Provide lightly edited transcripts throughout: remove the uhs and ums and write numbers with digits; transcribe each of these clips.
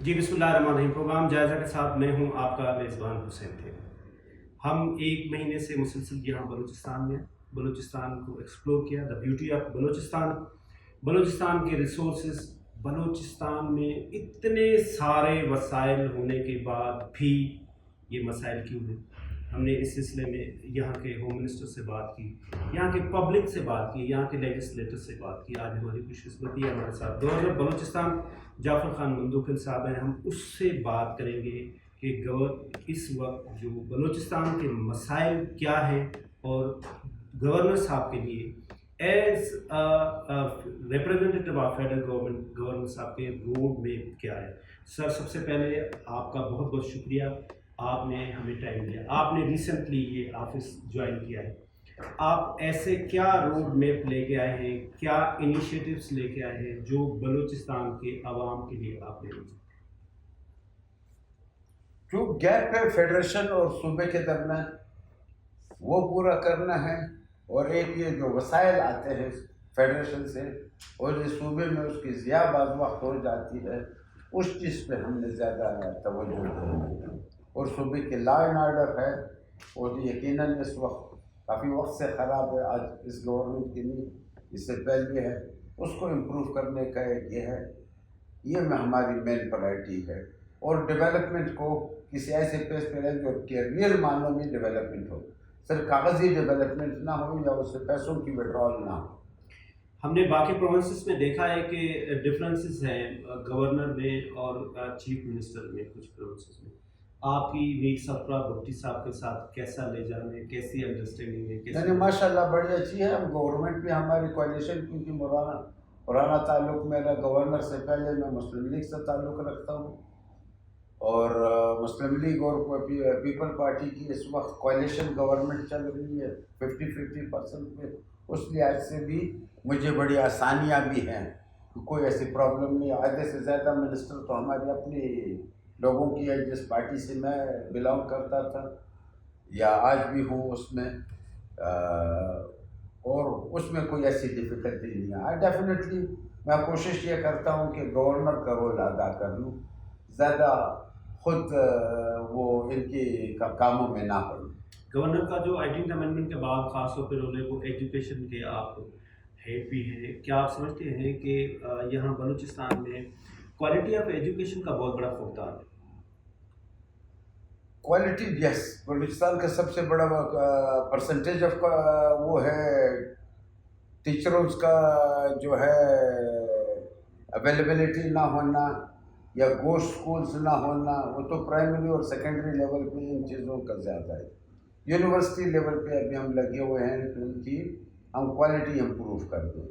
جی بسم اللہ الرحمن الرحیم. پروگرام جائزہ کے ساتھ میں ہوں آپ کا میزبان حسین تھے. ہم ایک مہینے سے مسلسل یہاں بلوچستان میں بلوچستان کو ایکسپلور کیا. دا بیوٹی آف بلوچستان کے ریسورسز. بلوچستان میں اتنے سارے وسائل ہونے کے بعد بھی یہ مسائل کیوں ہیں؟ ہم نے اس سلسلے میں یہاں کے ہوم منسٹر سے بات کی, یہاں کے پبلک سے بات کی, یہاں کے لیجسلیٹر سے بات کی. آج ہماری خوش قسمتی ہے ہمارے ساتھ گورنر بلوچستان جعفر خان مندوقل صاحب ہیں. ہم اس سے بات کریں گے کہ اس وقت جو بلوچستان کے مسائل کیا ہیں اور گورنر صاحب کے لیے as representative of federal government governor صاحب کے روڈ میپ کیا ہے. سر, سب سے پہلے آپ کا بہت بہت شکریہ, آپ نے ہمیں ٹائم دیا. آپ نے ریسنٹلی یہ آفس جوائن کیا ہے. آپ ایسے کیا روڈ میپ لے کے آئے ہیں, کیا انیشیٹوز لے کے آئے ہیں جو بلوچستان کے عوام کے لیے آپ نے جو گیپ ہے فیڈریشن اور صوبے کے درمیان وہ پورا کرنا ہے, اور ایک یہ جو وسائل آتے ہیں فیڈریشن سے اور یہ صوبے میں اس کی ضیاع بعض وقت ہو جاتی ہے, اس چیز پہ ہم نے زیادہ توجہ دی. اور صوبے کے لا اینڈ آرڈر ہے, اور یقیناً اس وقت کافی وقت سے خراب ہے. آج اس گورنمنٹ کی نہیں, اس سے پہلے ہے, اس کو امپروو کرنے کا ایک یہ ہماری مین پرائرٹی ہے. اور ڈیولپمنٹ کو کسی ایسے پیس پہ رہیں جو کہ ریئل معنوں میں ڈیولپمنٹ ہو, صرف کاغذی ڈیولپمنٹ نہ ہو یا اس سے پیسوں کی وڈرال نہ ہو. ہم نے باقی پروونسز میں دیکھا ہے کہ ڈفرینسز ہیں گورنر میں اور چیف منسٹر میں. کچھ پروونسز میں آپ کی میر سفرہ بھٹی صاحب کے ساتھ کیسا لے جانے, کیسی انڈرسٹینڈنگ ہے؟ یعنی ماشاء اللہ بڑی اچھی ہے. ہم گورنمنٹ بھی ہماری کوalition, کیونکہ پرانا تعلق میرا گورنر سے پہلے میں مسلم لیگ سے تعلق رکھتا ہوں, اور مسلم لیگ اور پیپل پارٹی کی اس وقت کوalition گورنمنٹ چل رہی ہے 50-50% پہ. اس لحاظ سے بھی مجھے بڑی آسانیاں بھی ہیں, کوئی ایسی پرابلم نہیں. آدھے سے زیادہ منسٹر تو ہماری اپنی لوگوں کی ہے جس پارٹی سے میں بلانگ کرتا تھا یا آج بھی ہوں اس میں, اور اس میں کوئی ایسی ڈیفیکلٹی نہیں ہے. ڈیفینیٹلی میں کوشش یہ کرتا ہوں کہ گورنر کا رول ادا کر لوں, زیادہ خود وہ ان کی کاموں میں نہ پڑوں. گورنر کا جو 18th امینڈمنٹ کے بعد خاص طور پہ رول ہے وہ ایجوکیشن کے آپ ہیڈ بھی ہیں. کیا آپ سمجھتے ہیں کہ یہاں بلوچستان میں کوالٹی آف ایجوکیشن کا بہت بڑا فقدان ہے؟ کوالٹی یس, بلوچستان کا سب سے بڑا پرسنٹیج آف وہ ہے ٹیچروں کا جو ہے اویلیبلٹی نہ ہونا یا گوشت اسکولس نہ ہونا. وہ تو پرائمری اور سیکنڈری لیول پہ ان چیزوں کا زیادہ ہے. یونیورسٹی لیول پہ ابھی ہم لگے ہوئے ہیں کہ ان کی ہم کوالٹی امپروو کر دیں,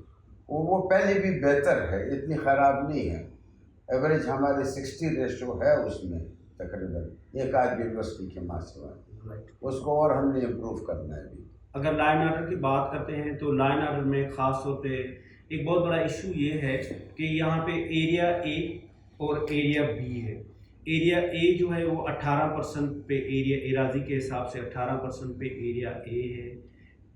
اور وہ پہلے بھی بہتر ہے, اتنی خراب نہیں ہے. ایوریج ہمارے 60 ریشو ہے اس میں تقریباً ایک آدھ یونیورسٹی کے ماں سے, اس کو اور ہم نے امپروو کرنا ہے. اگر لا اینڈ آرڈر کی بات کرتے ہیں تو لا اینڈ آرڈر میں خاص طور پہ ایک بہت بڑا ایشو یہ ہے کہ یہاں پہ ایریا اے اور ایریا بی ہے. ایریا اے جو ہے وہ 18% پہ ایریا اراضی کے حساب سے 18% پہ ایریا اے ہے,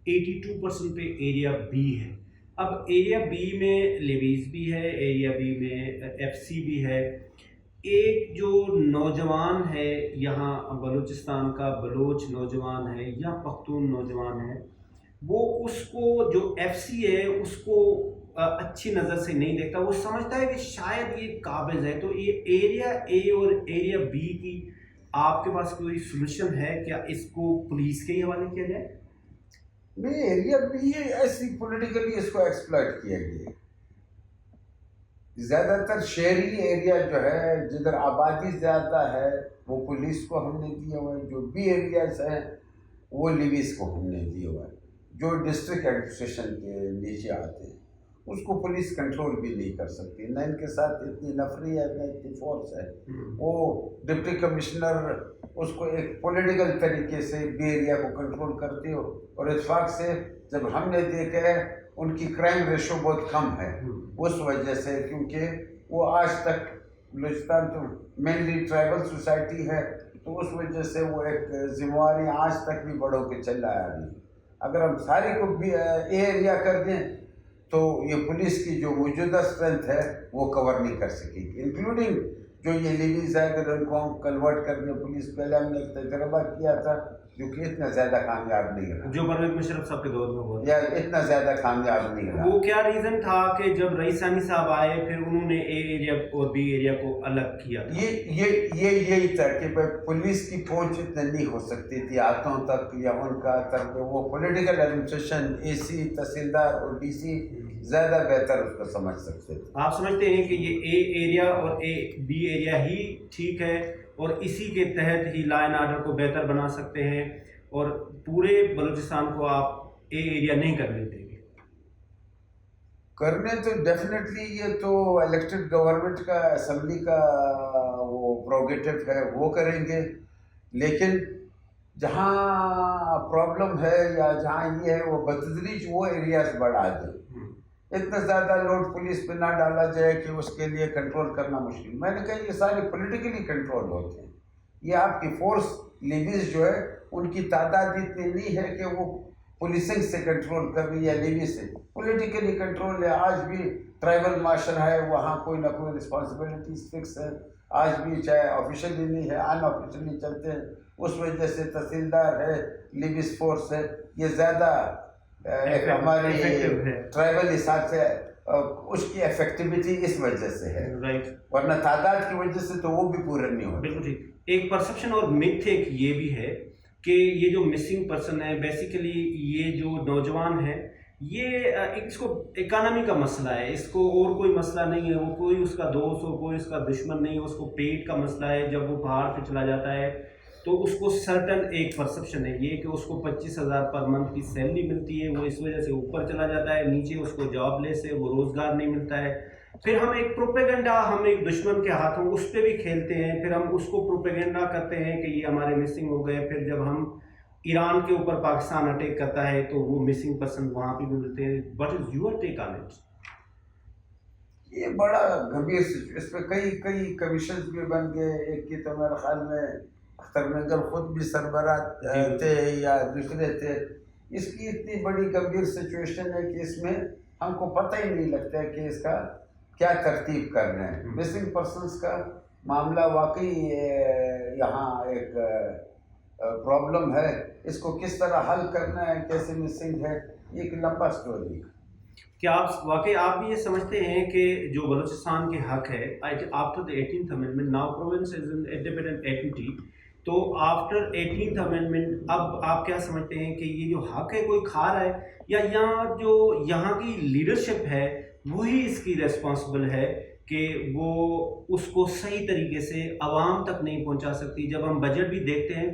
82% پہ ایریا بی ہے. اب ایریا بی میں لیویز بھی ہے, ایریا بی میں ایف سی بھی ہے. ایک جو نوجوان ہے یہاں بلوچستان کا, بلوچ نوجوان ہے یا پختون نوجوان ہے, وہ اس کو جو ایف سی ہے اس کو اچھی نظر سے نہیں دیکھتا. وہ سمجھتا ہے کہ شاید یہ قابض ہے. تو یہ ایریا اے اور ایریا بی کی آپ کے پاس کوئی سولوشن ہے کیا؟ اس کو پولیس کے ہی حوالے کیا جائے؟ نہیں, ایریا بی ایسی پولیٹیکلی اس کو ایکسپلائٹ کیا گیا. زیادہ تر شہری ایریا جو ہے جدھر آبادی زیادہ ہے وہ پولیس کو ہم نے دیے ہوئے ہیں. جو بی ایریاز ہیں وہ لیویز کو ہم نے دیے ہوئے ہیں. جو ڈسٹرکٹ ایڈمنسٹریشن کے نیچے آتے ہیں اس کو پولیس کنٹرول بھی نہیں کر سکتی, نہ ان کے ساتھ اتنی نفری ہے نہ اتنی فورس ہے. وہ ڈپٹی کمشنر اس کو ایک پولیٹیکل طریقے سے بی ایریا کو کنٹرول کرتی ہو, اور اتفاق سے جب ہم نے دیکھا ہے ان کی کرائم ریشو بہت کم ہے اس وجہ سے, کیونکہ وہ آج تک بلوچستان تو مینلی ٹرائبل سوسائٹی ہے, تو اس وجہ سے وہ ایک ذمہ داری آج تک بھی بڑھوں کے چل رہا ہے. اگر ہم ساری کو بھی ایریا کر دیں تو یہ پولیس کی جو موجودہ اسٹرینتھ ہے وہ کور نہیں کر سکے گی, انکلوڈنگ جو یہ لیویز ہے اگر ان کو ہم کنورٹ کر دیں پولیس، پہلے ہم نے ایک تجربہ کیا تھا جو کہ اتنا زیادہ کامیاب نہیں رہا، جو پرویز مشرف صاحب کے دور میں ہوا یا اتنا زیادہ کامیاب نہیں رہا۔ وہ کیا ریزن تھا کہ جب رئیس ثانی صاحب آئے پھر انہوں نے اے ایریا اور بی ایریا کو الگ کیا تھا؟ یہی تھا کہ پولیس کی پہنچ اتنی نہیں ہو سکتی تھی ہاتھوں تک، یا ان کا تک وہ پولیٹیکل ایڈمنسٹریشن اے سی، تحصیلدار اور ڈی سی زیادہ بہتر اس کو سمجھ سکتے تھے۔ آپ سمجھتے ہیں کہ یہ اے ایریا اور اے بی ایریا ہی ٹھیک ہے اور اسی کے تحت ہی لا اینڈ آرڈر کو بہتر بنا سکتے ہیں، اور پورے بلوچستان کو آپ اے ایریا نہیں کرنے دیں گے؟ کرنے تو ڈیفینیٹلی، یہ تو الیکٹڈ گورنمنٹ کا، اسمبلی کا وہ پروگیٹو ہے، وہ کریں گے، لیکن جہاں پرابلم ہے یا جہاں یہ ہے وہ بتدریج وہ ایریاز بڑھا دیں، اتنا زیادہ لوڈ پولیس پہ نہ ڈالا جائے کہ اس کے لیے کنٹرول کرنا مشکل۔ میں نے کہا یہ سارے پولیٹیکلی کنٹرول ہوتے ہیں، یہ آپ کی فورس لیویز جو ہے ان کی تعداد اتنی نہیں ہے کہ وہ پولیسنگ سے کنٹرول کر رہی ہے، لیوی سے پولیٹیکلی کنٹرول ہے۔ آج بھی ٹرائبل معاشرہ ہے، وہاں کوئی نہ کوئی رسپانسبلٹیز فکس ہے، آج بھی چاہے آفیشلی نہیں ہے ان آفیشلی چلتے ہیں، اس وجہ سے تحصیلدار ہے، لیویز فورس ہے، یہ زیادہ ہماری ٹرائبل حساب سے اس کی افیکٹیویٹی اس وجہ سے ہے، ورنہ تعداد کی وجہ سے تو وہ بھی پورا نہیں ہوتا۔ بالکل ٹھیک۔ ایک پرسیپشن اور میتھ ایک یہ بھی ہے کہ یہ جو مسنگ پرسن ہے بیسیکلی یہ جو نوجوان ہے یہ اس کو اکانومی کا مسئلہ ہے، اس کو اور کوئی مسئلہ نہیں ہے، وہ کوئی اس کا دوست ہو کوئی اس کا دشمن نہیں ہے، اس کو پیٹ کا مسئلہ ہے۔ جب وہ باہر پہ چلا جاتا ہے تو اس کو سرٹن ایک پرسیپشن ہے یہ کہ اس کو 25,000 پر منتھ کی سیلری ملتی ہے، وہ اس وجہ سے اوپر چلا جاتا ہے، نیچے اس کو جاب لیس ہے، وہ روزگار نہیں ملتا ہے۔ پھر ہم ایک پروپیگنڈا ہم ایک دشمن کے ہاتھوں اس پہ بھی کھیلتے ہیں، پھر ہم اس کو پروپیگنڈا کرتے ہیں کہ یہ ہمارے مسنگ ہو گئے۔ پھر جب ہم ایران کے اوپر پاکستان اٹیک کرتا ہے تو وہ مسنگ پرسن وہاں پہ بھی ملتے ہیں۔ What is your take on it? یہ بڑا گمبھیر اس پہ کئی کمیشنز بھی بن گئے، ایک کی تو میرے خیال میں اختر مینگل خود بھی سربراہ تھے یا دوسرے تھے۔ اس کی اتنی بڑی گمبھیر سچویشن ہے کہ اس میں ہم کو پتہ ہی نہیں لگتا ہے کہ اس کا کیا ترتیب کر رہے ہیں۔ مسنگ پرسنس کا معاملہ واقعی یہاں ایک پرابلم ہے، اس کو کس طرح حل کرنا ہے، کیسے مسنگ ہے، یہ ایک لمبا سٹوری ہے۔ کیا آپ بھی یہ سمجھتے ہیں کہ جو بلوچستان کے حق ہے after the 18th amendment now province is an independent entity، تو آفٹر 18th amendment اب آپ کیا سمجھتے ہیں کہ یہ جو حق ہے کوئی کھا رہا ہے، یا یہاں کی لیڈرشپ ہے وہی اس کی ریسپانسبل ہے کہ وہ اس کو صحیح طریقے سے عوام تک نہیں پہنچا سکتی؟ جب ہم بجٹ بھی دیکھتے ہیں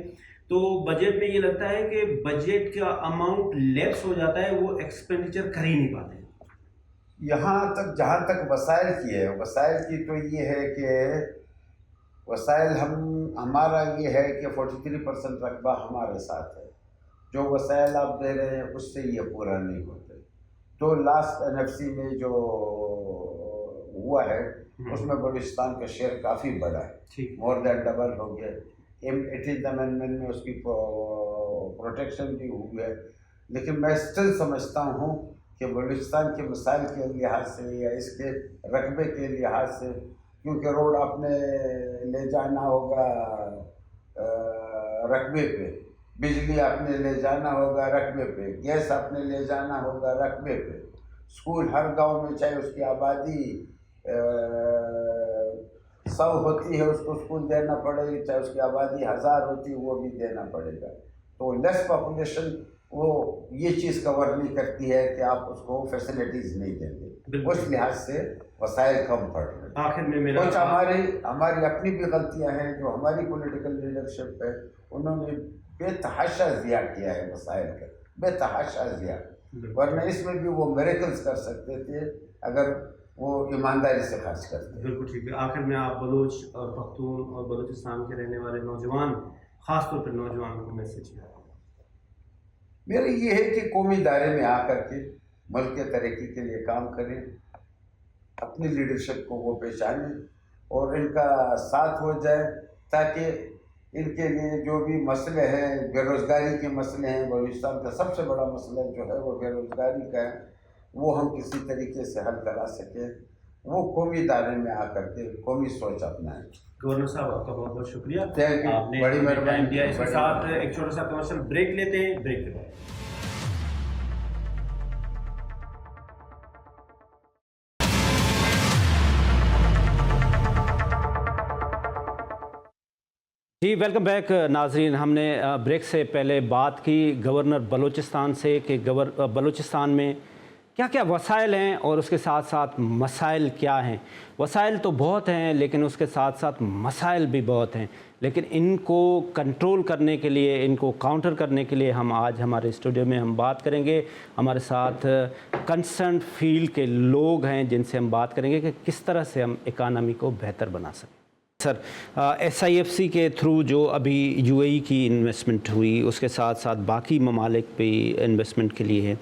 تو بجٹ میں یہ لگتا ہے کہ بجٹ کا اماؤنٹ لیپس ہو جاتا ہے، وہ ایکسپینڈیچر کر ہی نہیں پاتے۔ یہاں تک جہاں تک وسائل کی ہے، وسائل کی تو یہ ہے کہ وسائل ہمارا یہ ہے کہ 43% رقبہ ہمارے ساتھ ہے، جو وسائل آپ دے رہے ہیں اس سے یہ پورا نہیں ہوتے۔ تو لاسٹ NFC میں جو ہوا ہے اس میں بلوچستان کا شیئر کافی بڑا ہے، مور دین ڈبل ہو گیا۔ 18th amendment میں اس کی پروٹیکشن بھی ہوئی ہے، لیکن میں اسٹل سمجھتا ہوں کہ بلوچستان کے مسائل کے لحاظ سے یا اس کے رقبے کے لحاظ سے، کیونکہ روڈ آپ نے لے جانا ہوگا رقبے پہ، بجلی آپ نے لے جانا ہوگا رقبے پہ، گیس آپ نے لے جانا ہوگا رقبے پہ، اسکول ہر گاؤں میں چاہے اس کی آبادی 100 ہوتی ہے اس کو اسکول دینا پڑے گا، چاہے اس کی آبادی 1000 ہوتی ہے وہ بھی دینا پڑے گا۔ تو لیس پاپولیشن وہ یہ چیز کور نہیں کرتی ہے کہ آپ اس کو فیسلٹیز نہیں دیں گے، اس لحاظ سے وسائل کم پڑ رہے ہیں۔ آخر میں میرا کچھ ہماری اپنی بھی غلطیاں ہیں، جو ہماری پولیٹیکل لیڈرشپ ہے انہوں نے بے تحاشا ضیاع کیا ہے وسائل کا، بے تحاشا ضیاع، ورنہ اس میں بھی وہ میریکلز کر سکتے تھے اگر وہ ایمانداری سے خرچ کرتے۔ بالکل ٹھیک ہے۔ آخر میں آپ بلوچ اور پختون اور بلوچستان کے رہنے والے نوجوان، خاص طور پر نوجوان کو میسج ہے؟ میرا یہ ہے کہ قومی دائرے میں آ کر کے ملک کے ترقی کے لیے کام کریں، اپنی لیڈرشپ کو وہ پہچانیں اور ان کا ساتھ ہو جائے، تاکہ ان کے لیے جو بھی مسئلے ہیں، بے روزگاری کے مسئلے ہیں، بلوچستان کا سب سے بڑا مسئلہ جو ہے وہ بے روزگاری کا ہے، وہ ہم کسی طریقے سے حل کرا سکیں۔ वो कौमी दायरे में आकर के कौमी सोच अपनाएं। गवर्नर साहब आपका बहुत बहुत शुक्रिया, Thank you. आपने बड़ी टाइम मेहरबानी। दिया। इसके बड़ी साथ मेहरबानी। एक छोटा सा कमर्शियल ब्रेक लेते हैं, ब्रेक के बाद। जी वेलकम बैक नाजरीन। हमने ब्रेक से पहले बात की गवर्नर बलूचिस्तान से कि बलूचिस्तान में क्या क्या वसाइल हैं और उसके साथ साथ मसाइल क्या हैं। वसाइल तो बहुत हैं लेकिन उसके साथ साथ मसाइल भी बहुत हैं, लेकिन इनको कंट्रोल करने के लिए, इनको काउंटर करने के लिए हम आज हमारे स्टूडियो में हम बात करेंगे। हमारे साथ कंसर्न फील्ड के लोग हैं जिनसे हम बात करेंगे कि किस तरह से हम इकानमी को बेहतर बना सकें। सर, SIFC के थ्रू जो अभी UAE की इन्वेस्टमेंट हुई, उसके साथ साथ बाकी ममालिक पे इन्वेस्टमेंट के लिए है,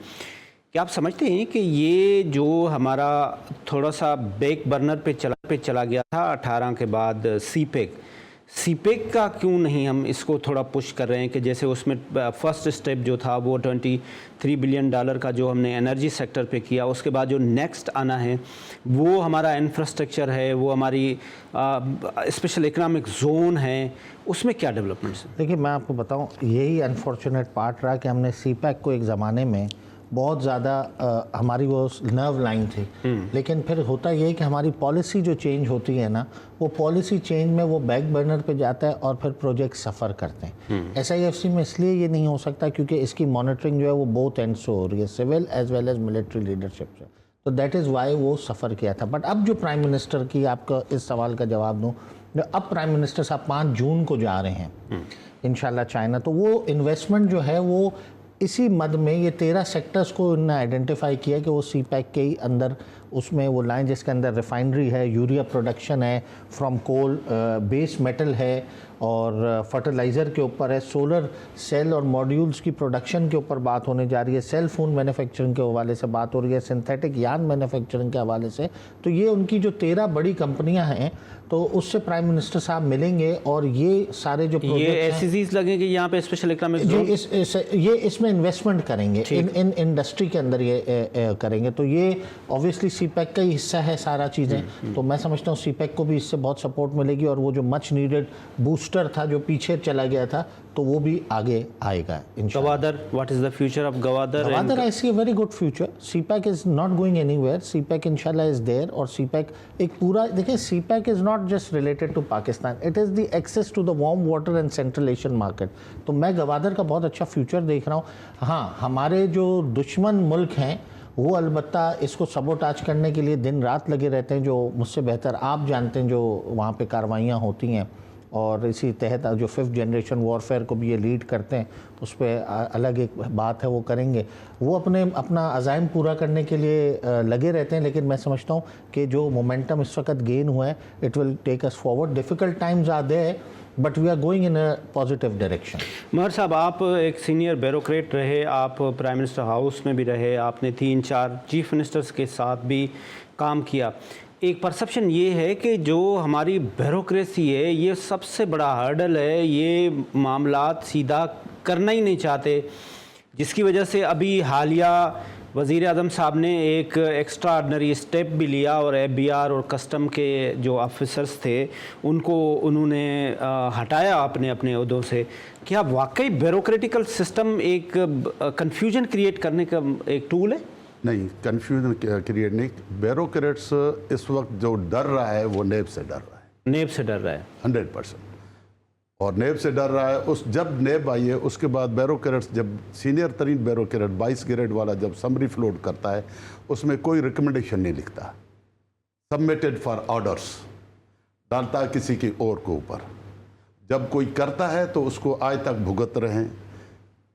क्या आप समझते हैं कि ये जो हमारा थोड़ा सा बैक बर्नर पे चला गया था 18 के बाद सीपेक का क्यों नहीं हम इसको थोड़ा पुश कर रहे हैं कि जैसे उसमें फर्स्ट स्टेप जो था वो $23 बिलियन का जो हमने एनर्जी सेक्टर पे किया, उसके बाद जो नेक्स्ट आना है वो हमारा इंफ्रास्ट्रक्चर है, वो हमारी स्पेशल इकोनॉमिक जोन है, उसमें क्या डेवलपमेंट्स हैं? देखिए मैं आपको बताऊं, यही अनफॉर्चुनेट पार्ट रहा कि हमने सीपैक को एक ज़माने में बहुत ज़्यादा हमारी वो नर्व लाइन थी, लेकिन फिर होता ये है कि हमारी पॉलिसी जो चेंज होती है ना, वो पॉलिसी चेंज में वो बैक बर्नर पे जाता है और फिर प्रोजेक्ट सफ़र करते हैं। SIFC में इसलिए ये नहीं हो सकता क्योंकि इसकी मॉनिटरिंग जो है वो बोथ एंड से हो रही है, civil as well as military leadership से, तो दैट इज़ वाई वो सफ़र किया था। बट अब जो प्राइम मिनिस्टर की, आपका इस सवाल का जवाब दूँ, अब प्राइम मिनिस्टर साहब 5 जून को जा रहे हैं इंशाल्लाह चाइना, तो वो इन्वेस्टमेंट जो है वो इसी मद में ये 13 सेक्टर्स को उन्होंने आइडेंटिफाई किया कि वो सीपैक के ही अंदर उसमें वो लाइन, जिसके अंदर रिफाइनरी है, यूरिया प्रोडक्शन है फ्रॉम कोल, बेस मेटल है और फर्टिलाइज़र के ऊपर है, सोलर सेल और मॉड्यूल्स की प्रोडक्शन के ऊपर बात होने जा रही है, सेल फोन मैन्युफैक्चरिंग के हवाले से बात हो रही है, सिंथेटिक यार्न मैन्युफैक्चरिंग के हवाले से। तो ये उनकी जो 13 बड़ी कंपनियां हैं, तो उससे प्राइम मिनिस्टर साहब मिलेंगे और ये सारे जो ये SEZs लगेंगे यहाँ पे स्पेशल इकोनॉमिक जोन, ये इसमें इन्वेस्टमेंट करेंगे, इन इंडस्ट्री के अंदर ये करेंगे। तो ये ऑब्वियसली सीपैक का ही हिस्सा है सारा चीज़ें। तो मैं समझता हूँ सीपैक को भी इससे बहुत सपोर्ट मिलेगी और वो जो मच नीडेड बूस्टर था जो पीछे चला गया था, तो वो भी आगे आएगा इंशाल्लाह। Gwadar, what is the future of Gwadar? Gwadar, I see a very good future. CPEC is not going anywhere, CPEC इंशाल्लाह इज देयर। और सीपैक एक पूरा, देखिए CPEC is not just related to Pakistan, it is the access to the warm water and central Asian market. तो मैं गवादर का बहुत अच्छा फ्यूचर देख रहा हूँ। हाँ, हमारे जो दुश्मन मुल्क हैं वो अलबत्ता इसको सबोटाज करने के लिए दिन रात लगे रहते हैं, जो मुझसे बेहतर आप जानते हैं, जो वहाँ पे कार्रवाइयाँ होती हैं। और इसी तहत जो 5th जनरेशन वॉरफेयर को भी ये लीड करते हैं, उस पर अलग एक बात है, वो करेंगे। वो अपना अज़ाइम पूरा करने के लिए लगे रहते हैं। लेकिन मैं समझता हूँ कि जो मोमेंटम इस वक्त गेन हुआ है, it will take us forward. Difficult times are there but we are going in a positive direction. Mehar साहब, आप एक सीनियर ब्यूरोक्रेट रहे, आप प्राइम मिनिस्टर हाउस में भी रहे, आपने 3-4 चीफ मिनिस्टर्स के साथ भी काम किया। एक परसेप्शन ये है कि जो हमारी ब्यूरोक्रेसी है ये सबसे बड़ा हर्डल है, ये मामलात सीधा करना ही नहीं चाहते, जिसकी वजह से अभी हालिया वज़ीर आज़म साहब ने एक एक्स्ट्रा ऑर्डिनरी स्टेप भी लिया और FBI और कस्टम के जो ऑफिसर्स थे उन्होंने हटाया अपने ओहदों से। क्या वाकई ब्यूरोक्रेटिकल सिस्टम एक कन्फ्यूजन क्रिएट करने का एक टूल है? नहीं, कन्फ्यूजन क्रिएट नहीं। ब्यूरोक्रेट्स इस वक्त जो डर रहा है वो नेब से डर रहा है, नेब से डर रहा है 100%। और नेब से डर रहा है। जब नेब आई है उसके बाद ब्यूरोक्रेट्स, जब सीनियर तरीन ब्यूरोक्रेट 22 ग्रेड वाला जब समरी फ्लोट करता है, उसमें कोई रिकमेंडेशन नहीं लिखता, सबमिटेड फॉर ऑर्डर्स डालता है किसी की और के ऊपर। जब कोई करता है तो उसको आज तक भुगत रहे हैं।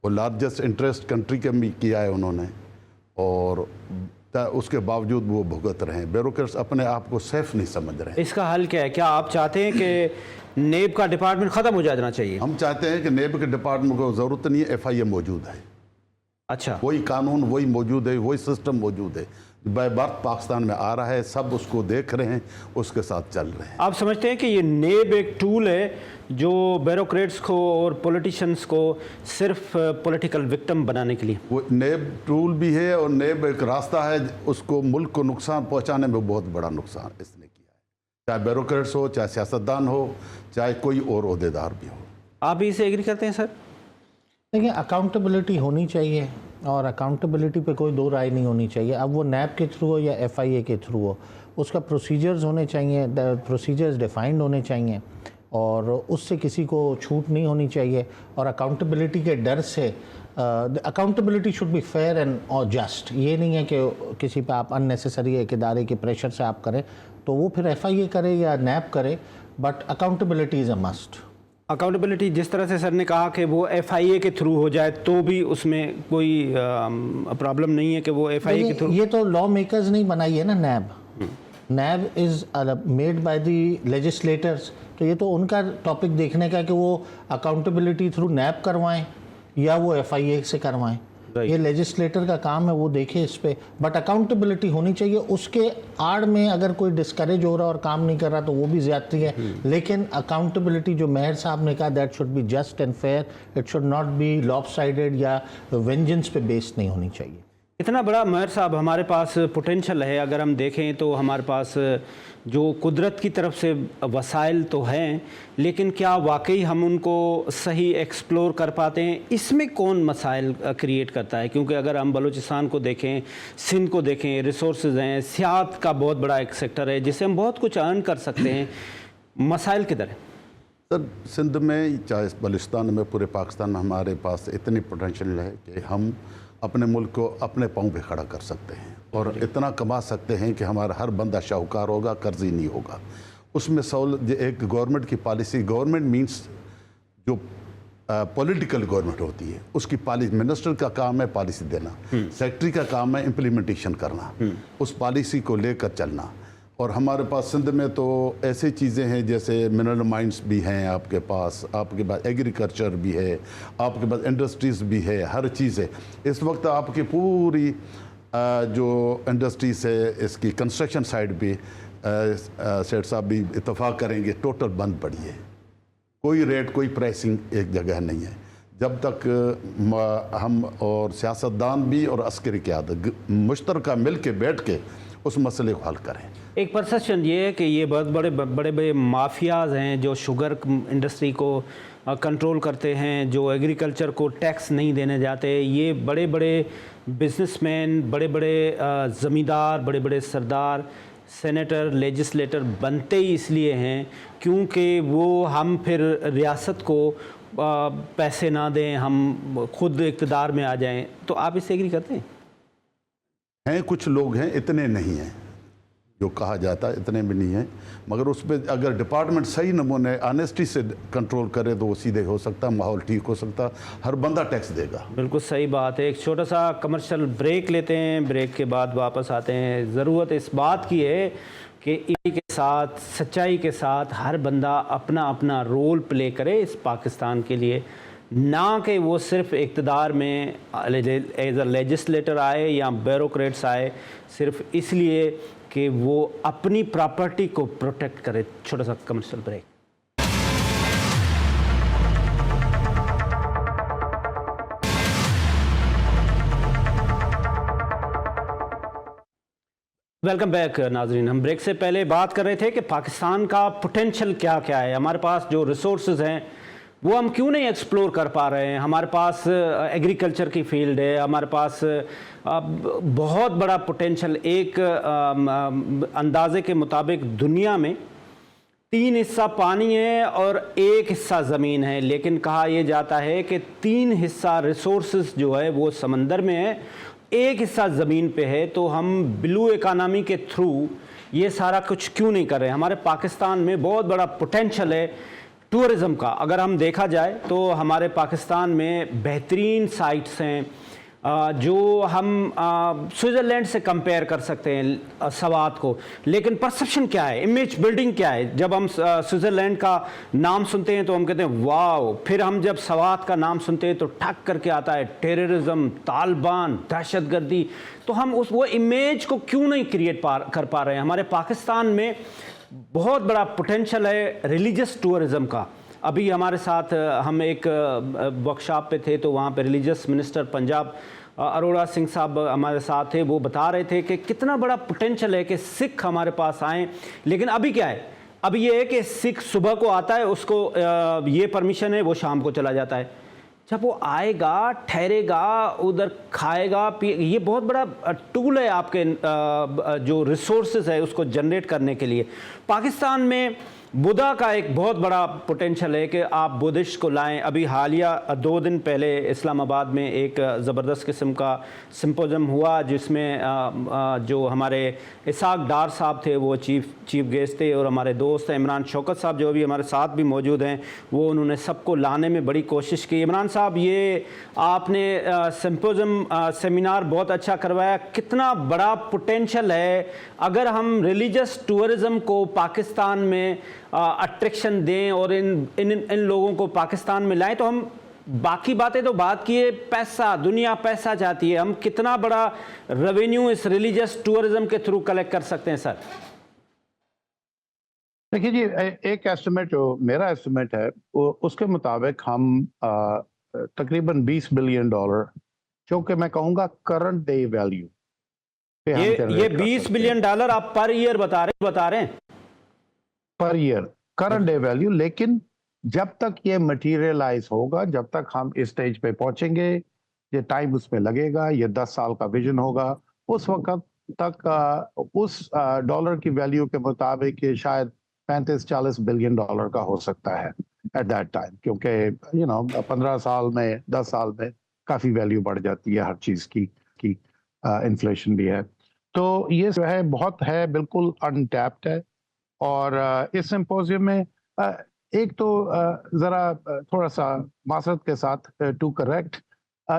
वो लार्जेस्ट इंटरेस्ट कंट्री के भी किया है उन्होंने, और उसके बावजूद वो भुगत रहे हैं। ब्यूरोक्रेट्स अपने आप को सेफ नहीं समझ रहे हैं। इसका हल क्या है? क्या आप चाहते हैं कि नेब का डिपार्टमेंट ख़त्म हो जाना चाहिए? हम चाहते हैं कि नेब के डिपार्टमेंट को ज़रूरत नहीं है, FIA मौजूद है। अच्छा, वही कानून वही मौजूद है, वही सिस्टम मौजूद है, बाय बर्थ पाकिस्तान में आ रहा है, सब उसको देख रहे हैं, उसके साथ चल रहे हैं। आप समझते हैं कि ये नेब एक टूल है जो ब्यूरोक्रेट्स को और पॉलिटिशियंस को सिर्फ पॉलिटिकल विक्टिम बनाने के लिए? वो नेब टूल भी है और नेब एक रास्ता है, उसको मुल्क को नुकसान पहुंचाने में बहुत बड़ा नुकसान इसने किया है, चाहे ब्यूरोक्रेट्स हो, चाहे सियासतदान हो, चाहे कोई और ओहदेदार भी हो। आप भी इसे एग्री करते हैं सर? देखिए, अकाउंटेबिलिटी होनी चाहिए और अकाउंटेबिलिटी पे कोई दो राय नहीं होनी चाहिए। अब वो नैब के थ्रू हो या FIA के थ्रू हो, उसका प्रोसीजर्स होने चाहिए, प्रोसीजर्स डिफाइंड होने चाहिए और उससे किसी को छूट नहीं होनी चाहिए। और अकाउंटेबिलिटी के डर से accountability should be fair and और जस्ट। ये नहीं है कि किसी पे आप अननेसेसरी एक इदारे के प्रेशर से आप करें, तो वो फिर FIA करे या नैब करे, but accountability is a must. Accountability जिस तरह से सर ने कहा कि वो FIA के थ्रू हो जाए तो भी उसमें कोई प्रॉब्लम नहीं है कि वो FIA के थ्रू। ये तो लॉ मेकर्स नहीं बनाई है ना NAB. NAB is made by the legislators, तो ये तो उनका टॉपिक देखने का कि वो अकाउंटेबिलिटी थ्रू नैब करवाएं या वो FIA से करवाएं। ये लेजिस्लेटर का काम है, वो देखे इस पे, बट अकाउंटेबिलिटी होनी चाहिए। उसके आड़ में अगर कोई डिस्करेज हो रहा और काम नहीं कर रहा तो वो भी ज्यादती है, लेकिन अकाउंटेबिलिटी जो मेयर साहब ने कहा, that should be just and fair, it should not be lopsided या वेंजेंस पे बेस्ड नहीं होनी चाहिए। इतना बड़ा मेयर साहब, हमारे पास पोटेंशल है, अगर हम देखें तो हमारे पास जो कुदरत की तरफ से वसाइल तो हैं, लेकिन क्या वाकई हम उनको सही एक्सप्लोर कर पाते हैं? इसमें कौन मसाइल क्रिएट करता है? क्योंकि अगर हम बलूचिस्तान को देखें, सिंध को देखें, रिसोर्सेज हैं, सियाहत का बहुत बड़ा एक सेक्टर है जिससे हम बहुत कुछ अर्न कर सकते हैं, मसाइल किधर है? सर, सिंध में चाहे बलूचिस्तान में, पूरे पाकिस्तान में हमारे पास इतनी पोटेंशियल है कि हम अपने मुल्क को अपने पाँव पे खड़ा कर सकते हैं और इतना कमा सकते हैं कि हमारा हर बंदा शाहूकार होगा, कर्जी नहीं होगा। उसमें एक गवर्नमेंट की पॉलिसी, गवर्नमेंट मींस जो पॉलिटिकल गवर्नमेंट होती है, उसकी पॉलिसी, मिनिस्टर का काम है पॉलिसी देना, सेक्रेटरी का काम है इम्प्लीमेंटेशन करना, उस पॉलिसी को लेकर चलना। और हमारे पास सिंध में तो ऐसी चीज़ें हैं जैसे मिनरल माइंस भी हैं आपके पास एग्रीकल्चर भी है, आपके पास इंडस्ट्रीज़ भी है, हर चीज़ है। इस वक्त आपकी पूरी जो इंडस्ट्रीज़ है, इसकी कंस्ट्रक्शन साइड भी सेठ साहब भी इत्तेफाक करेंगे, टोटल बंद पड़ी है। कोई रेट, कोई प्राइसिंग एक जगह नहीं है। जब तक हम और सियासतदान भी और अस्करी क़यादत मुश्तरका मिल के बैठ के उस मसले को हल करें। एक परसेप्शन ये है कि ये बहुत बड़े बड़े माफियाज हैं जो शुगर इंडस्ट्री को कंट्रोल करते हैं, जो एग्रीकल्चर को टैक्स नहीं देने जाते। ये बड़े बड़े बिजनेसमैन, बड़े बड़े ज़मींदार, बड़े बड़े सरदार, सेनेटर, लेजिस्लेटर बनते ही इसलिए हैं क्योंकि वो हम फिर रियासत को पैसे ना दें, हम खुद इक़्तिदार में आ जाएं। तो आप इससे एग्री करते हैं? हैं कुछ लोग हैं, इतने नहीं हैं जो कहा जाता है, इतने भी नहीं हैं, मगर उस पर अगर डिपार्टमेंट सही नमूने ऑनेस्टी से कंट्रोल करे तो वो सीधे हो सकता, माहौल ठीक हो सकता, हर बंदा टैक्स देगा। बिल्कुल सही बात है। एक छोटा सा कमर्शियल ब्रेक लेते हैं, ब्रेक के बाद वापस आते हैं। ज़रूरत इस बात की है कि इसी के साथ, सच्चाई के साथ हर बंदा अपना अपना रोल प्ले करे इस पाकिस्तान के लिए, ना कि वो सिर्फ इक़्तिदार में एज अ लेजिस्लेटर आए या ब्यूरोक्रेट्स आए सिर्फ इसलिए कि वो अपनी प्रॉपर्टी को प्रोटेक्ट करे। छोटा सा कमर्शियल ब्रेक। वेलकम बैक नाजरीन। हम ब्रेक से पहले बात कर रहे थे कि पाकिस्तान का पोटेंशियल क्या क्या है, हमारे पास जो रिसोर्सेज हैं वो हम क्यों नहीं एक्सप्लोर कर पा रहे हैं। हमारे पास एग्रीकल्चर की फील्ड है, हमारे पास बहुत बड़ा पोटेंशियल। एक अंदाजे के मुताबिक दुनिया में 3 हिस्सा पानी है और 1 हिस्सा ज़मीन है, लेकिन कहा यह जाता है कि 3 हिस्सा रिसोर्सेज जो है वो समंदर में है, 1 हिस्सा ज़मीन पे है। तो हम ब्लू इकानमी के थ्रू ये सारा कुछ क्यों नहीं कर रहे? हमारे पाकिस्तान में बहुत बड़ा पोटेंशियल है टूरिज़म का। अगर हम देखा जाए तो हमारे पाकिस्तान में बेहतरीन साइट्स हैं, جو ہم سوئٹزرلینڈ سے کمپیئر کر سکتے ہیں سوات کو، لیکن پرسپشن کیا ہے، امیج بلڈنگ کیا ہے؟ جب ہم سوئٹزرلینڈ کا نام سنتے ہیں تو ہم کہتے ہیں واو، پھر ہم جب سوات کا نام سنتے ہیں تو ٹھک کر کے آتا ہے ٹیررزم، طالبان، دہشت گردی. تو ہم وہ امیج کو کیوں نہیں کریٹ کر پا رہے ہیں؟ ہمارے پاکستان میں بہت بڑا پوٹینشل ہے ریلیجس ٹورزم کا. ابھی ہمارے ساتھ ہم ایک ورکشاپ پہ تھے تو وہاں پہ ریلیجس منسٹر پنجاب اروڑا سنگھ صاحب ہمارے ساتھ تھے. وہ بتا رہے تھے کہ کتنا بڑا پوٹینشل ہے کہ سکھ ہمارے پاس آئیں، لیکن ابھی کیا ہے؟ ابھی یہ ہے کہ سکھ صبح کو آتا ہے، اس کو یہ پرمیشن ہے، وہ شام کو چلا جاتا ہے. جب وہ آئے گا، ٹھہرے گا، ادھر کھائے گا، یہ بہت بڑا ٹول ہے آپ کے جو ریسورسز ہے اس کو جنریٹ کرنے کے لیے. پاکستان میں بدھا کا ایک بہت بڑا پوٹینشل ہے کہ آپ بدھسٹ کو لائیں. ابھی حالیہ 2 دن پہلے اسلام آباد میں ایک زبردست قسم کا سمپوزم ہوا جس میں جو ہمارے اسحاق ڈار صاحب تھے وہ چیف گیسٹ تھے، اور ہمارے دوست عمران شوکت صاحب جو ابھی ہمارے ساتھ بھی موجود ہیں، وہ انہوں نے سب کو لانے میں بڑی کوشش کی. عمران صاحب، یہ آپ نے سمپوزم سیمینار بہت اچھا کروایا. کتنا بڑا پوٹینشل ہے اگر ہم ریلیجس ٹورزم کو پاکستان میں اٹریکشن دیں اور ان لوگوں کو پاکستان میں لائیں. تو ہم باقی باتیں تو بات کیے، پیسہ، دنیا پیسہ چاہتی ہے، ہم کتنا بڑا ریونیو اس ریلیجس ٹورزم کے تھرو کلیکٹ کر سکتے ہیں سر؟ دیکھیے جی، ایک ایسٹیمیٹ جو میرا ایسٹیمیٹ ہے اس کے مطابق ہم تقریباً $20 بلین، جو کہ میں کہوں گا کرنٹ ڈے ویلیو، یہ $20 بلین آپ پر ایئر بتا رہے ہیں پر ایئر کرنٹ ڈے ویلیو. لیکن جب تک یہ مٹیریلائز ہوگا، جب تک ہم اس سٹیج پہ پہنچیں گے، یہ ٹائم اس میں لگے گا، یہ 10 سال کا ویژن ہوگا. اس وقت تک اس ڈالر کی ویلیو کے مطابق یہ شاید $35-40 بلین کا ہو سکتا ہے ایٹ دیٹ ٹائم، کیونکہ 15 سال میں 10 سال میں کافی ویلیو بڑھ جاتی ہے ہر چیز کی انفلیشن بھی ہے. تو یہ جو ہے بہت ہے، بالکل انٹیپڈ ہے. اور اس سمپوزیم میں ایک تو ذرا تھوڑا سا معذرت کے ساتھ ٹو کریکٹ،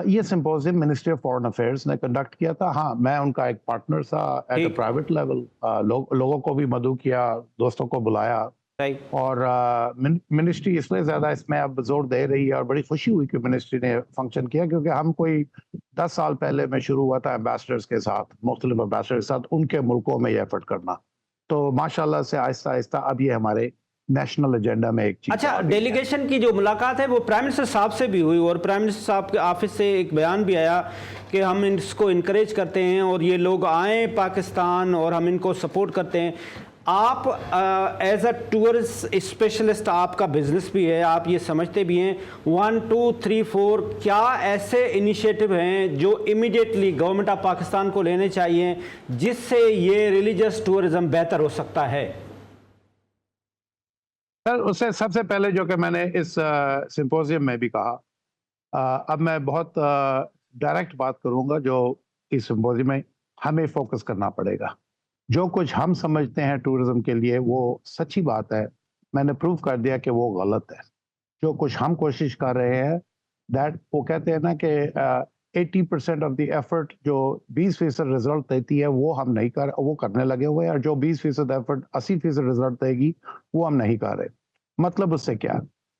یہ symposium ministry of foreign affairs نے کنڈکٹ کیا تھا. ہاں، میں ان کا ایک پارٹنر تھا ایٹ اے پرائیویٹ لیول. لوگوں کو بھی مدعو کیا، دوستوں کو بلایا، اور منسٹری اس لیے زیادہ اس میں اب زور دے رہی ہے، اور بڑی خوشی ہوئی کہ منسٹری نے فنکشن کیا، کیونکہ ہم کوئی 10 سال پہلے میں شروع ہوا تھا ایمبیسڈرز کے ساتھ، مختلف ایمبیسڈرز کے ساتھ ان کے ملکوں میں یہ ایفرٹ کرنا. تو ماشاءاللہ سے آہستہ آہستہ اب یہ ہمارے نیشنل ایجنڈا میں ایک چیز. اچھا، ڈیلیگیشن کی جو ملاقات ہے وہ پرائم منسٹر صاحب سے بھی ہوئی، اور پرائم منسٹر صاحب کے آفس سے ایک بیان بھی آیا کہ ہم اس کو انکریج کرتے ہیں اور یہ لوگ آئیں پاکستان اور ہم ان کو سپورٹ کرتے ہیں. آپ ایز اے ٹورسٹ اسپیشلسٹ، آپ کا بزنس بھی ہے، آپ یہ سمجھتے بھی ہیں 1 2 3 4 کیا ایسے انیشیٹو ہیں جو امیڈیٹلی گورنمنٹ آف پاکستان کو لینے چاہیے جس سے یہ ریلیجس ٹورزم بہتر ہو سکتا ہے؟ سر، اس سے سب سے پہلے جو کہ میں نے اس سمپوزیم میں بھی کہا، اب میں بہت ڈائریکٹ بات کروں گا، جو اس سمپوزیم میں ہمیں فوکس کرنا پڑے گا. جو کچھ ہم سمجھتے ہیں ٹورزم کے لیے وہ سچی بات ہے، میں نے پروف کر دیا کہ وہ غلط ہے. جو کچھ ہم کوشش کر رہے ہیں، وہ کہتے ہیں نا کہ 80% آف دی ایفرٹ جو 20% رزلٹ دیتی ہے وہ ہم نہیں وہ کرنے لگے ہوئے ہیں، اور جو 20% ایفرٹ 80% رزلٹ دے گی وہ ہم نہیں کر رہے. مطلب اس سے کیا؟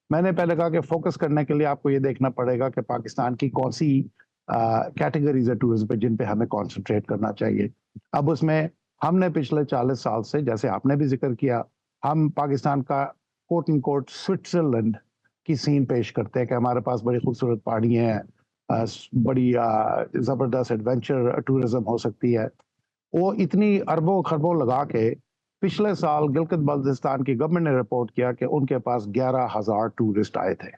میں نے پہلے کہا کہ فوکس کرنے کے لیے آپ کو یہ دیکھنا پڑے گا کہ پاکستان کی کون سی کیٹیگریز ہے ٹورزم پہ جن پہ ہمیں کانسنٹریٹ کرنا چاہیے. اب اس میں ہم نے پچھلے 40 سال سے، جیسے آپ نے بھی ذکر کیا، ہم پاکستان کا کوٹ ان کوٹ سوئٹزرلینڈ کی سین پیش کرتے ہیں کہ ہمارے پاس بڑی خوبصورت پہاڑیاں ہیں، بڑی زبردست ایڈونچر ٹورزم ہو سکتی ہے. وہ اتنی اربوں خربوں لگا کے پچھلے سال گلگت بلتستان کی گورنمنٹ نے رپورٹ کیا کہ ان کے پاس 11,000 ٹورسٹ آئے تھے،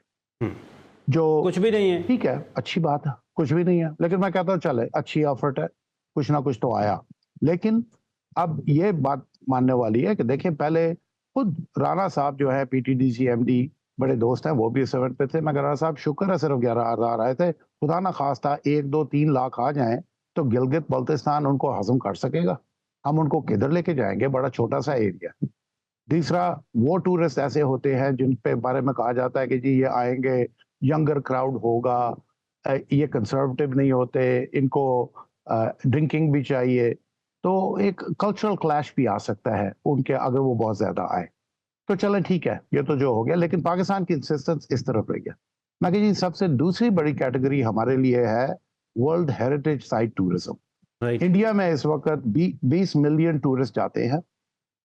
جو کچھ بھی نہیں ہے. ٹھیک ہے، اچھی بات ہے، کچھ بھی نہیں ہے، لیکن میں کہتا ہوں چلے اچھی ایفرٹ ہے، کچھ نہ کچھ تو آیا. لیکن اب یہ بات ماننے والی ہے کہ دیکھیں، پہلے خود رانا صاحب جو ہے PTDC MD بڑے دوست ہیں، وہ بھی اس ایونٹ پہ تھے. مگر رانا صاحب شکر ہے صرف 11,000 آئے تھے. خدا نہ خواستہ 1 2 3 لاکھ آ جائیں تو گلگت بلتستان ان کو ہضم کر سکے گا؟ ہم ان کو کدھر لے کے جائیں گے؟ بڑا چھوٹا سا ایریا. دوسرا، وہ ٹورسٹ ایسے ہوتے ہیں جن پہ بارے میں کہا جاتا ہے کہ جی یہ آئیں گے، ینگر کراؤڈ ہوگا، ये कंजर्वेटिव नहीं होते, इनको ड्रिंकिंग भी चाहिए, तो एक कल्चरल क्लैश भी आ सकता है उनके, अगर वो बहुत ज़्यादा आए तो चलें ठीक है, ये तो जो हो गया। लेकिन पाकिस्तान की इंसिस्टेंस इस तरफ रही है। मैं कह जी सबसे दूसरी बड़ी कैटेगरी हमारे लिए है world heritage site tourism. Right. India में इस वक्त 20 मिलियन टूरिस्ट जाते हैं,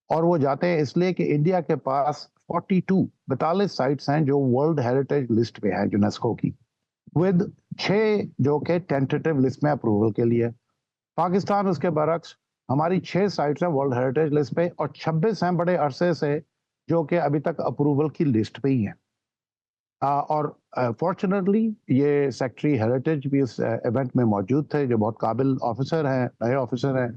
और वो जाते हैं इसलिए कि इंडिया के पास 42 साइट्स हैं जो वर्ल्ड हेरिटेज लिस्ट पे हैं यूनेस्को की, विद 6 जो कि टेंटेटिव लिस्ट में अप्रूवल के लिए। पाकिस्तान उसके बरक्स, हमारी 6 साइट्स हैं वर्ल्ड हेरिटेज लिस्ट पे और 26 हैं बड़े अरसे से जो कि अभी तक अप्रूवल की लिस्ट पे ही हैं। और फॉर्चुनेटली ये सेक्रेटरी हेरिटेज भी इस इवेंट में मौजूद थे, जो बहुत काबिल ऑफिसर हैं, नए ऑफिसर हैं।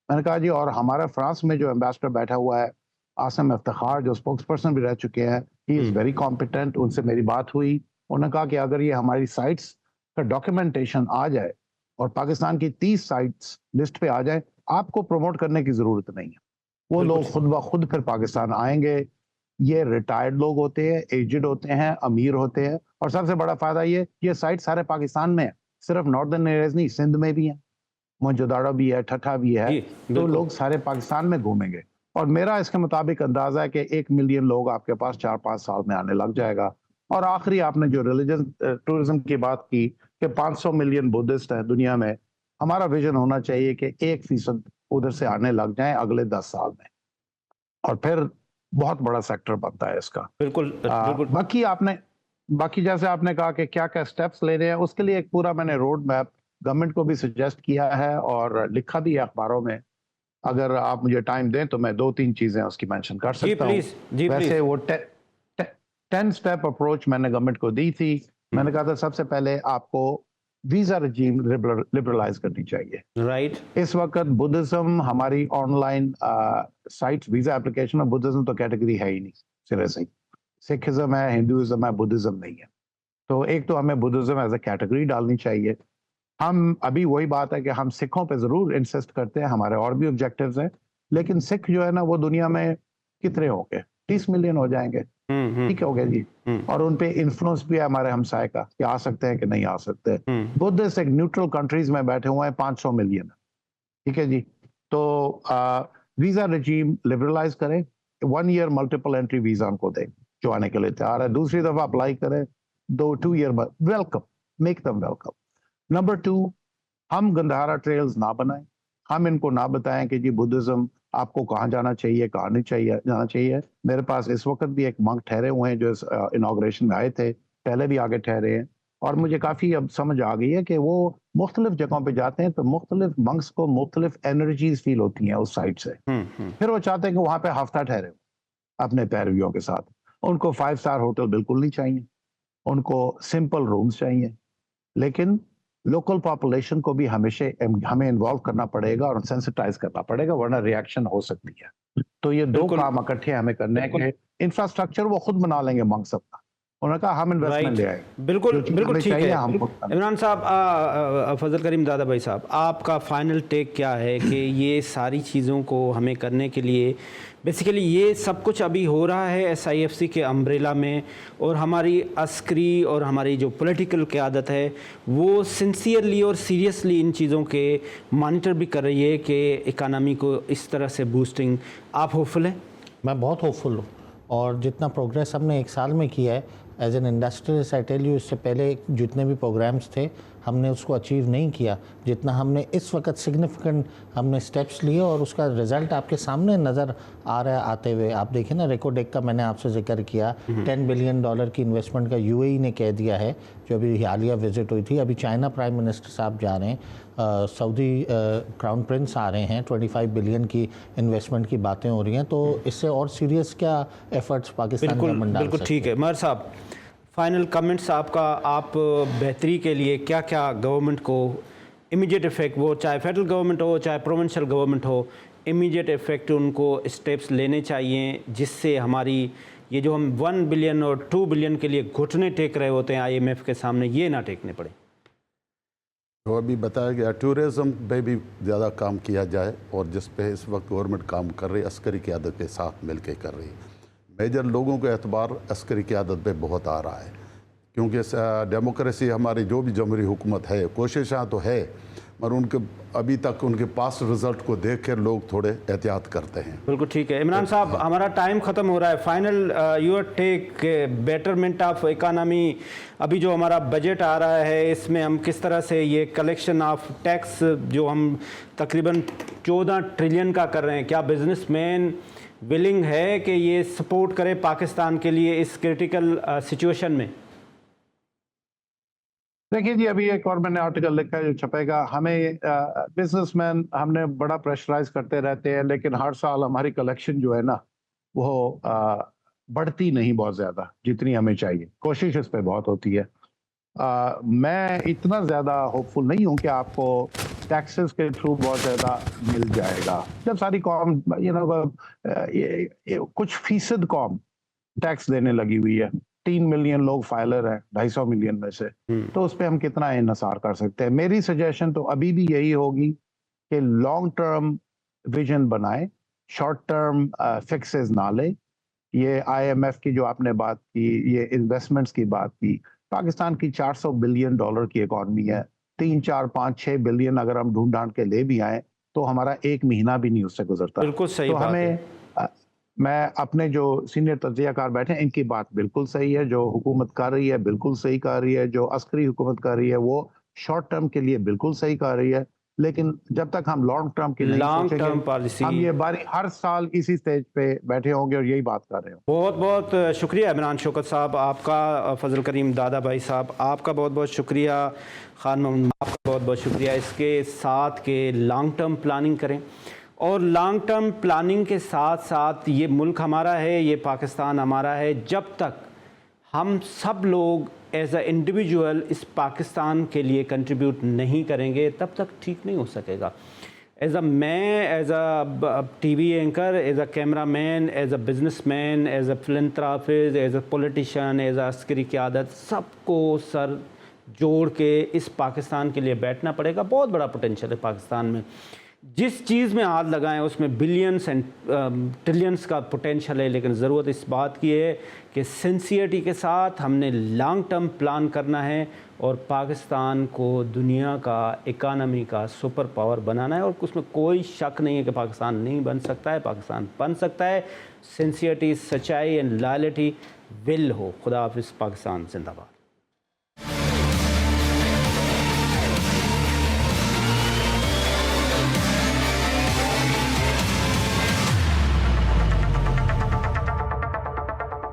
मैंने कहा जी, और हमारा फ्रांस में जो एम्बेसडर बैठा हुआ है आसम इफ्तिखार, जो स्पोक्स पर्सन भी रह चुके हैं, ही इज़ वेरी कॉम्पिटेंट। उनसे मेरी बात हुई, उन्होंने कहा कि अगर ये हमारी साइट्स का डॉक्यूमेंटेशन आ जाए और पाकिस्तान की 30 साइट्स लिस्ट पे आ जाए, आपको प्रमोट करने की ज़रूरत नहीं है। वो लोग खुद ब खुद फिर पाकिस्तान आएंगे। ये रिटायर्ड लोग होते हैं, एजड होते हैं, अमीर होते हैं, और सबसे बड़ा फायदा ये साइट सारे पाकिस्तान में है, सिर्फ नॉर्दर्न एरियाज नहीं, सिंध में भी है, मोहनजोदाड़ो भी है, ठठा भी है, तो लोग सारे पाकिस्तान में घूमेंगे। और मेरा इसके मुताबिक अंदाजा है कि 1 मिलियन लोग आपके पास 4-5 साल में आने लग जाएगा। और आखिरी आपने जो रिलीजन टूरिज्म की बात की कि 500 मिलियन बुद्धिस्ट हैं दुनिया में, हमारा विजन होना चाहिए कि 1% उधर से आने लग जाएं अगले 10 साल में, और फिर बहुत बड़ा सेक्टर बनता है इसका। बिल्कुल बिल्कुल। बाकी जैसे आपने कहा कि क्या क्या स्टेप्स ले रहे हैं, उसके लिए एक पूरा मैंने रोड मैप गवर्नमेंट को भी सजेस्ट किया है और लिखा भी है अखबारों में। अगर आप मुझे टाइम दें तो मैं 2-3 चीजें उसकी मेंशन कर सकता हूँ। वैसे वो 10 स्टेप अप्रोच मैंने गवर्नमेंट को दी थी। मैंने कहा था सबसे पहले आपको वीजा रजीम लिबरलाइज करनी चाहिए। राइट। इस वक्त बुद्धिज्म हमारी ऑनलाइन साइट्स, वीजा एप्लीकेशन में बुद्धिज्म तो कैटेगरी है ही नहीं सिरे से। सिखिज्म है, हिंदुइज्म है, बुद्धिज्म नहीं है। तो एक तो हमें बुद्धिज्म एज ए कैटेगरी डालनी चाहिए। हम अभी वही बात है कि हम सिखों पे जरूर इंसिस्ट करते हैं, हमारे और भी ऑब्जेक्टिव्स हैं, लेकिन सिख जो है ना वो दुनिया में कितने होंगे, 30 मिलियन हो जाएंगे, ठीक हो गया जी। और उन पे इन्फ्लुएंस भी है हमारे हमसाए का कि आ सकते हैं कि नहीं आ सकते। बुद्धिस्ट एक न्यूट्रल कंट्रीज में बैठे हुए हैं 500 मिलियन, ठीक है जी। तो वीजा रजीम लिबरलाइज करें, 1 ईयर मल्टीपल एंट्री वीजा उनको दें जो आने के लिए तैयार है, दूसरी दफा अप्लाई करें 2 year welcome, make them welcome. Number 2, हम गंधारा ट्रेल्स ना बनाएं, हम इनको ना बताएं कि जी बुद्धिज्म आपको कहाँ जाना चाहिए, कहाँ नहीं चाहिए जाना चाहिए। मेरे पास इस वक्त भी एक मंक ठहरे हुए हैं जो इनॉग्रेशन में आए थे, पहले भी आगे ठहरे हैं, और मुझे काफ़ी अब समझ आ गई है कि वो मुख्तलिफ जगहों पे जाते हैं तो मुख्तलिफ मंक्स को मुख्तलिफ एनर्जीज फील होती हैं उस साइड से। फिर वो चाहते हैं कि वहाँ पे हफ्ता ठहरे अपने पैरवियों के साथ। उनको 5 स्टार होटल बिल्कुल नहीं चाहिए, उनको सिंपल रूम्स चाहिए, लेकिन लोकल पॉपुलेशन को भी हमेशा हमें इन्वॉल्व करना पड़ेगा और सेंसिटाइज करना पड़ेगा, वरना रिएक्शन हो सकती है। तो ये 2 काम इकट्ठे हमें करने हैं कि इंफ्रास्ट्रक्चर वो खुद बना लेंगे मंग सबका, उन्होंने कहा हम इन्वेस्टमेंट ले आए। बिल्कुल बिल्कुल ठीक है। इमरान साहब, फजल करीम दादा भाई साहब, आपका फाइनल टेक क्या है कि ये सारी चीज़ों को हमें करने के लिए बेसिकली ये सब कुछ अभी हो रहा है SIFC के अम्ब्रेला में, और हमारी अस्करी और हमारी जो पॉलिटिकल क़यादत है वो सिंसियरली और सीरियसली इन चीज़ों के मॉनिटर भी कर रही है कि इकानमी को इस तरह से बूस्टिंग। आप होपफुल हैं? मैं बहुत होपफुल हूँ, और जितना प्रोग्रेस हमने 1 साल में किया है as an industrialist, I tell you, इससे पहले जितने भी प्रोग्राम्स थे हमने उसको अचीव नहीं किया जितना हमने इस वक्त सिग्निफिकेंट हमने स्टेप्स लिए, और उसका रिज़ल्ट आपके सामने नज़र आ रहा है आते हुए। आप देखिए ना, रेकोडेक का मैंने आपसे जिक्र किया, $10 बिलियन की इन्वेस्टमेंट का UAE ने कह दिया है, जो अभी हालिया विजिट हुई थी। अभी चाइना प्राइम मिनिस्टर साहब जा रहे हैं, सऊदी क्राउन प्रिंस आ रहे हैं, 25 बिलियन की इन्वेस्टमेंट की बातें हो रही हैं। तो इससे और सीरियस क्या एफर्ट्स पाकिस्तान गवर्नमेंट डाल सकती है? बिल्कुल ठीक है। मर साहब, फाइनल कमेंट्स आपका, आप बेहतरी के लिए क्या क्या गवर्नमेंट को इमीडिएट इफेक्ट, वो चाहे फेडरल गवर्नमेंट हो चाहे प्रोविंशियल गवर्नमेंट हो, इमीडिएट इफेक्ट उनको स्टेप्स लेने चाहिए जिससे हमारी ये जो हम 1 बिलियन और 2 बिलियन के लिए घुटने टेक रहे होते हैं IMF के सामने, ये ना टेकने पड़े? तो अभी बताया गया टूरिज़्म पे भी ज़्यादा काम किया जाए, और जिस पे इस वक्त गवर्नमेंट काम कर रही है अस्करी क़यादत के साथ मिल के कर रही है। मेजर लोगों का एतबार अस्करी क़यादत पे बहुत आ रहा है, क्योंकि डेमोक्रेसी हमारी जो भी जमहूरी हुकूमत है, कोशिशें तो है, मगर उनके अभी तक उनके पास रिजल्ट को देख कर लोग थोड़े एहतियात करते हैं। बिल्कुल ठीक है। इमरान साहब, हमारा टाइम ख़त्म हो रहा है। Final your take, betterment of economy, अभी जो हमारा बजट आ रहा है इसमें हम किस तरह से ये कलेक्शन ऑफ टैक्स जो हम तकरीबन 14 ट्रिलियन का कर रहे हैं, क्या बिजनेसमैन विलिंग है कि ये सपोर्ट करे पाकिस्तान के लिए इस क्रिटिकल सिचुएशन में? देखिए जी, अभी एक और मैंने आर्टिकल लिखा है जो छपेगा। हमें बिजनेसमैन हमने बड़ा प्रेशराइज करते रहते हैं, लेकिन हर साल हमारी कलेक्शन जो है ना वो बढ़ती नहीं बहुत ज़्यादा जितनी हमें चाहिए। कोशिश इस पे बहुत होती है। मैं इतना ज़्यादा होपफुल नहीं हूँ कि आपको टैक्सेस के थ्रू बहुत ज़्यादा मिल जाएगा। जब सारी कौम कुछ फीसद कौम टैक्स देने लगी हुई है, 3 मिलियन लोग फाइलर हैं 250 मिलियन में से, तो उस पर हम कितना इन्हिसार कर सकते हैं। मेरी सजेशन तो अभी भी यही होगी कि लॉन्ग टर्म विजन बनाए, शॉर्ट टर्म फिक्सेस ना ले। ये IMF की जो आपने बात की, ये इन्वेस्टमेंट्स की बात की, पाकिस्तान की $400 बिलियन की इकॉनमी है। 3, 4, 5, 6 बिलियन अगर हम ढूंढ ढांड के ले भी आए तो हमारा एक महीना भी नहीं उससे गुजरता। बिल्कुल सही तो बात हमें है। मैं अपने जो सीनियर तज्जियाकार बैठे हैं इनकी बात बिल्कुल सही है, जो हुकूमत कर रही है बिल्कुल सही कर रही है, जो अस्करी हुकूमत कर रही है वो शॉर्ट टर्म के लिए बिल्कुल सही कर रही है। लेकिन जब तक हम लॉन्ग टर्म की नहीं लॉन्ग सोचेंगे, टर्म पॉलिसी, हम ये बारी हर साल इसी स्टेज पे बैठे होंगे और यही बात कर रहे हो। बहुत बहुत शुक्रिया इमरान शौकत साहब आपका, फजल करीम दादा भाई साहब आपका बहुत बहुत शुक्रिया, खान महमूद आपका बहुत बहुत शुक्रिया। इसके साथ के लॉन्ग टर्म प्लानिंग करें, और लॉन्ग टर्म प्लानिंग के साथ साथ ये मुल्क हमारा है, ये पाकिस्तान हमारा है। जब तक हम सब लोग एज अ इंडिविजुअल इस पाकिस्तान के लिए कंट्रीब्यूट नहीं करेंगे तब तक ठीक नहीं हो सकेगा। मैं as a TV anchor, as a camera man, as a businessman, as a philanthropist, as a politician, as a अस्करी क़यादत, सबको सर जोड़ के इस पाकिस्तान के लिए बैठना पड़ेगा। बहुत बड़ा पोटेंशियल है पाकिस्तान में, जिस चीज़ में हाथ लगाएं उसमें बिलियंस एंड ट्रिलियंस का पोटेंशियल है। लेकिन ज़रूरत इस बात की है कि सिंसियरिटी के साथ हमने लॉन्ग टर्म प्लान करना है और पाकिस्तान को दुनिया का इकानमी का सुपर पावर बनाना है। और उसमें कोई शक नहीं है कि पाकिस्तान नहीं बन सकता है, पाकिस्तान बन सकता है। सिंसियरिटी, सच्चाई एंड लॉयल्टी विल हो। खुदा हाफिज़। पाकिस्तान जिंदाबाद।